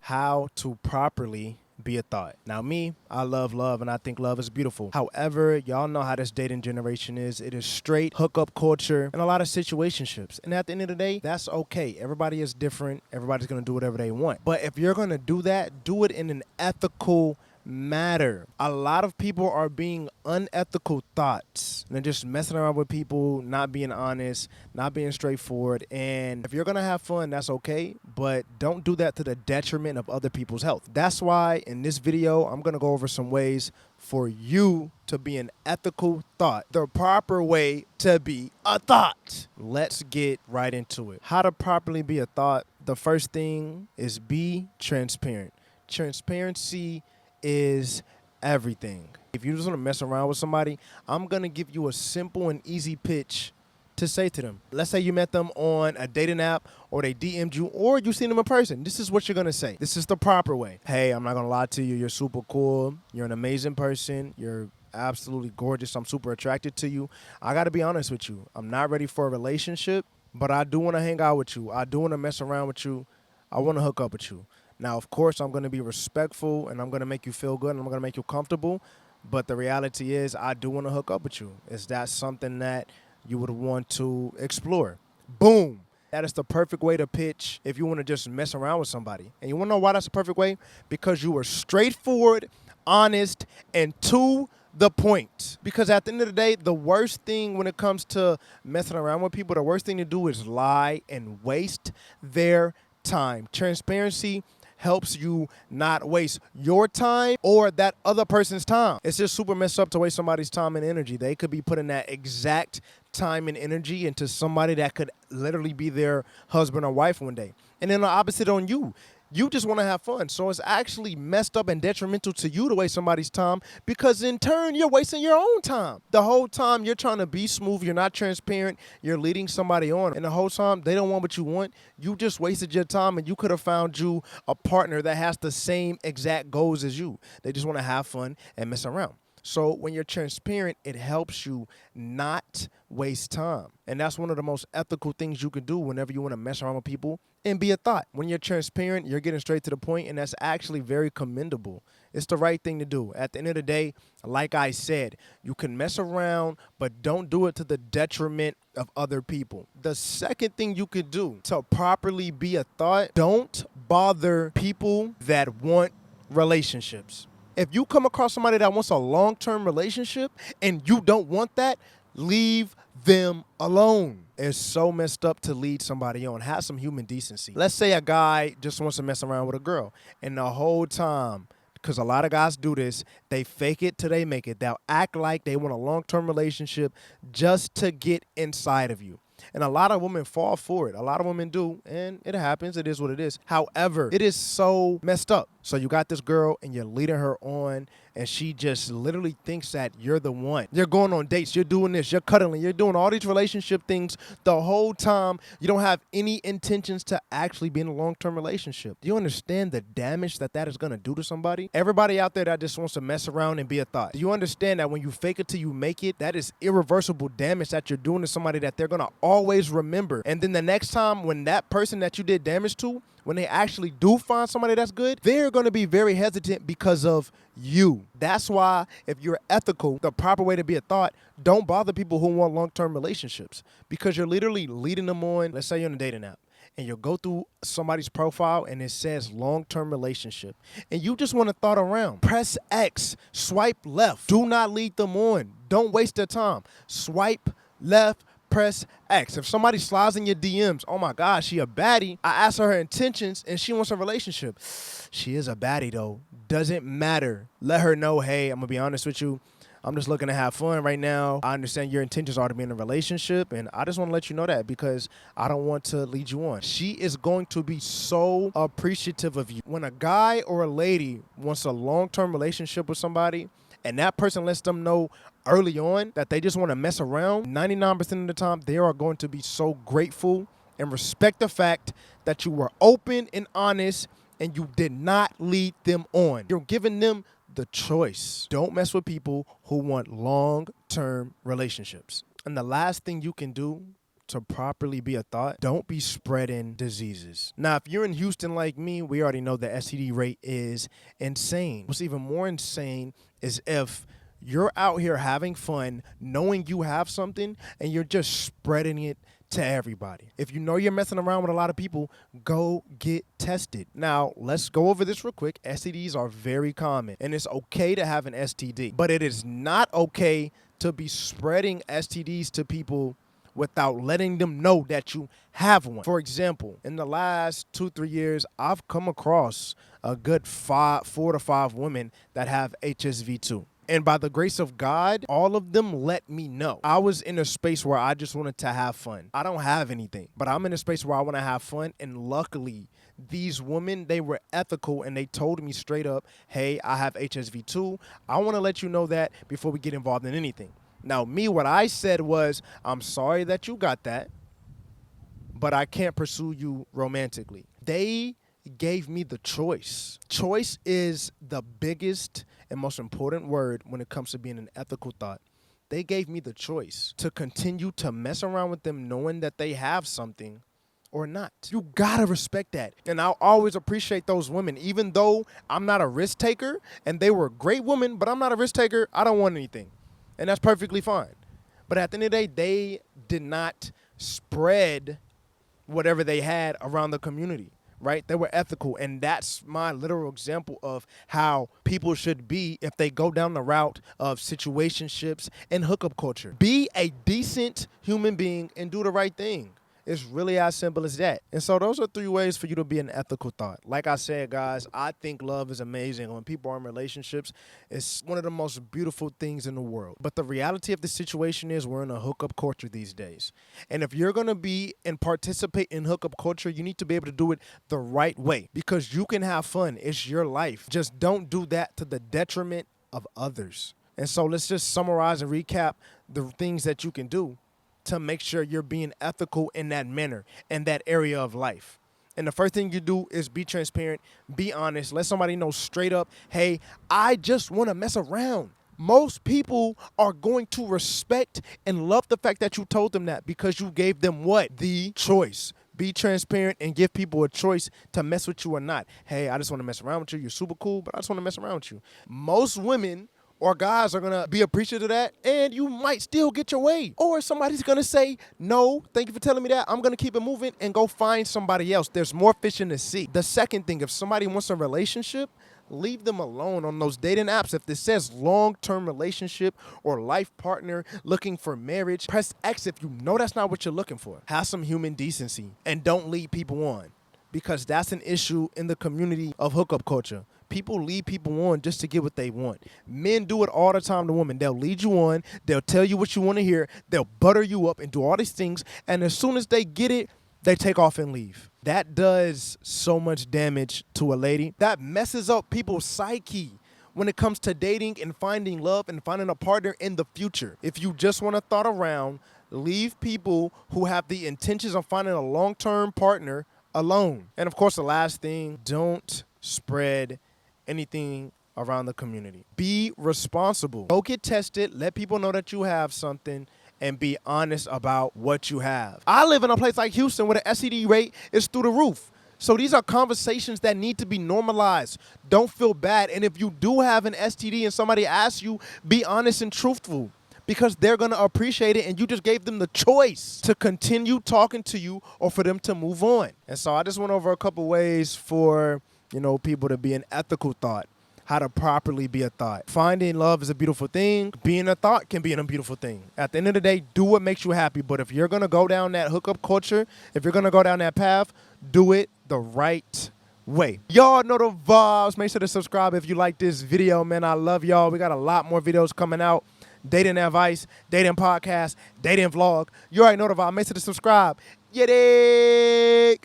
how to properly be a thought. Now me, I love love and I think love is beautiful. However, y'all know how this dating generation is. It is straight hookup culture and a lot of situationships. And at the end of the day, that's okay. Everybody is different. Everybody's gonna do whatever they want. But if you're gonna do that, do it in an ethical matter. A lot of people are being unethical thoughts and they're just messing around with people, not being honest, not being straightforward. And if you're gonna have fun, that's okay, but don't do that to the detriment of other people's health. That's why in this video, I'm gonna go over some ways for you to be an ethical thought, the proper way to be a thought. Let's get right into it. How to properly be a thought. The first thing is be transparent. Transparency is everything. If you just want to mess around with somebody, I'm going to give you a simple and easy pitch to say to them. Let's say you met them on a dating app or they DM'd you or you seen them in person. This is what you're going to say. This is the proper way. Hey, I'm not going to lie to you. You're super cool. You're an amazing person. You're absolutely gorgeous. I'm super attracted to you. I got to be honest with you. I'm not ready for a relationship, but I do want to hang out with you. I do want to mess around with you. I want to hook up with you. Now, of course, I'm going to be respectful and I'm going to make you feel good and I'm going to make you comfortable. But the reality is I do want to hook up with you. Is that something that you would want to explore? Boom. That is the perfect way to pitch if you want to just mess around with somebody. And you want to know why that's the perfect way? Because you are straightforward, honest, and to the point. Because at the end of the day, the worst thing when it comes to messing around with people, the worst thing to do is lie and waste their time. Transparency helps you not waste your time or that other person's time. It's just super messed up to waste somebody's time and energy. They could be putting that exact time and energy into somebody that could literally be their husband or wife one day. And then the opposite on you. You just want to have fun. So it's actually messed up and detrimental to you to waste somebody's time because in turn, you're wasting your own time. The whole time you're trying to be smooth, you're not transparent, you're leading somebody on. And the whole time they don't want what you want. You just wasted your time and you could have found you a partner that has the same exact goals as you. They just want to have fun and mess around. So when you're transparent, it helps you not waste time. And that's one of the most ethical things you can do whenever you want to mess around with people and be a thought. When you're transparent, you're getting straight to the point, and that's actually very commendable. It's the right thing to do. At the end of the day, like I said, you can mess around, but don't do it to the detriment of other people. The second thing you could do to properly be a thought, don't bother people that want relationships. If you come across somebody that wants a long-term relationship and you don't want that, leave them alone. It's so messed up to lead somebody on. Have some human decency. Let's say a guy just wants to mess around with a girl, and the whole time, because a lot of guys do this, they fake it till they make it. They'll act like they want a long-term relationship just to get inside of you. And a lot of women fall for it. A lot of women do, and it happens. It is what it is. However, it is so messed up. So you got this girl, and you're leading her on, and she just literally thinks that you're the one. You're going on dates. You're doing this. You're cuddling. You're doing all these relationship things the whole time. You don't have any intentions to actually be in a long-term relationship. Do you understand the damage that that is going to do to somebody? Everybody out there that just wants to mess around and be a thought. Do you understand that when you fake it till you make it, that is irreversible damage that you're doing to somebody that they're going to always remember. And then the next time when that person that you did damage to, when they actually do find somebody that's good, they're going to be very hesitant because of you. That's why if you're ethical, the proper way to be a thought, don't bother people who want long-term relationships because you're literally leading them on. Let's say you're on a dating app and you'll go through somebody's profile and it says long-term relationship and you just want to thought around. Press X, swipe left. Do not lead them on. Don't waste their time. Swipe left. Press X. If somebody slides in your DMs, oh my God, she a baddie. I asked her intentions and she wants a relationship. She is a baddie though. Doesn't matter. Let her know, hey, I'm gonna be honest with you. I'm just looking to have fun right now. I understand your intentions are to be in a relationship, and I just want to let you know that because I don't want to lead you on. She is going to be so appreciative of you. When a guy or a lady wants a long-term relationship with somebody, and that person lets them know early on that they just want to mess around, 99% of the time, they are going to be so grateful and respect the fact that you were open and honest and you did not lead them on. You're giving them the choice. Don't mess with people who want long-term relationships. And the last thing you can do to properly be a thought, don't be spreading diseases. Now, if you're in Houston like me, we already know the STD rate is insane. What's even more insane is if you're out here having fun, knowing you have something, and you're just spreading it to everybody. If you know you're messing around with a lot of people, go get tested. Now, let's go over this real quick. STDs are very common, and it's okay to have an STD, but it is not okay to be spreading STDs to people without letting them know that you have one. For example, in the last 2-3 years, I've come across a good 4 to 5 women that have HSV2. And by the grace of God, all of them let me know. I was in a space where I just wanted to have fun. I don't have anything, but I'm in a space where I want to have fun. And luckily, these women, they were ethical and they told me straight up, hey, I have HSV2. I want to let you know that before we get involved in anything. Now, me, what I said was, I'm sorry that you got that, but I can't pursue you romantically. They gave me the choice. Choice is the biggest and most important word when it comes to being an ethical thought. They gave me the choice to continue to mess around with them knowing that they have something or not. You gotta respect that. And I'll always appreciate those women. Even though I'm not a risk taker and they were great women, but I'm not a risk taker, I don't want anything. And that's perfectly fine. But at the end of the day, they did not spread whatever they had around the community. Right? They were ethical, and that's my literal example of how people should be if they go down the route of situationships and hookup culture. Be a decent human being and do the right thing. It's really as simple as that. And so those are 3 ways for you to be an ethical thought. Like I said, guys, I think love is amazing. When people are in relationships, it's one of the most beautiful things in the world. But the reality of the situation is we're in a hookup culture these days. And if you're going to be and participate in hookup culture, you need to be able to do it the right way because you can have fun. It's your life. Just don't do that to the detriment of others. And so let's just summarize and recap the things that you can do to make sure you're being ethical in that manner, in that area of life. And the first thing you do is be transparent, be honest, let somebody know straight up, hey, I just want to mess around. Most people are going to respect and love the fact that you told them that because you gave them what? The choice. Be transparent and give people a choice to mess with you or not. Hey, I just want to mess around with you. You're super cool, but I just want to mess around with you. Most women or guys are going to be appreciative of that, and you might still get your way. Or somebody's going to say, no, thank you for telling me that. I'm going to keep it moving and go find somebody else. There's more fish in the sea. The second thing, if somebody wants a relationship, leave them alone on those dating apps. If this says long-term relationship or life partner looking for marriage, press X if you know that's not what you're looking for. Have some human decency and don't lead people on because that's an issue in the community of hookup culture. People lead people on just to get what they want. Men do it all the time to women. They'll lead you on. They'll tell you what you want to hear. They'll butter you up and do all these things. And as soon as they get it, they take off and leave. That does so much damage to a lady. That messes up people's psyche when it comes to dating and finding love and finding a partner in the future. If you just want to thought around, leave people who have the intentions of finding a long-term partner alone. And of course, the last thing, don't spread anything around the community. Be responsible. Go get tested. Let people know that you have something and be honest about what you have. I live in a place like Houston where the STD rate is through the roof. So these are conversations that need to be normalized. Don't feel bad. And if you do have an STD and somebody asks you, be honest and truthful because they're going to appreciate it and you just gave them the choice to continue talking to you or for them to move on. And so I just went over a couple ways for people to be an ethical thought, how to properly be a thought. Finding love is a beautiful thing. Being a thought can be a beautiful thing. At the end of the day, do what makes you happy. But if you're going to go down that hookup culture, if you're going to go down that path, do it the right way. Y'all know the vibes. Make sure to subscribe if you like this video, man. I love y'all. We got a lot more videos coming out. Dating advice, dating podcast, dating vlog. You already know the vibe. Make sure to subscribe. Yeah, dig.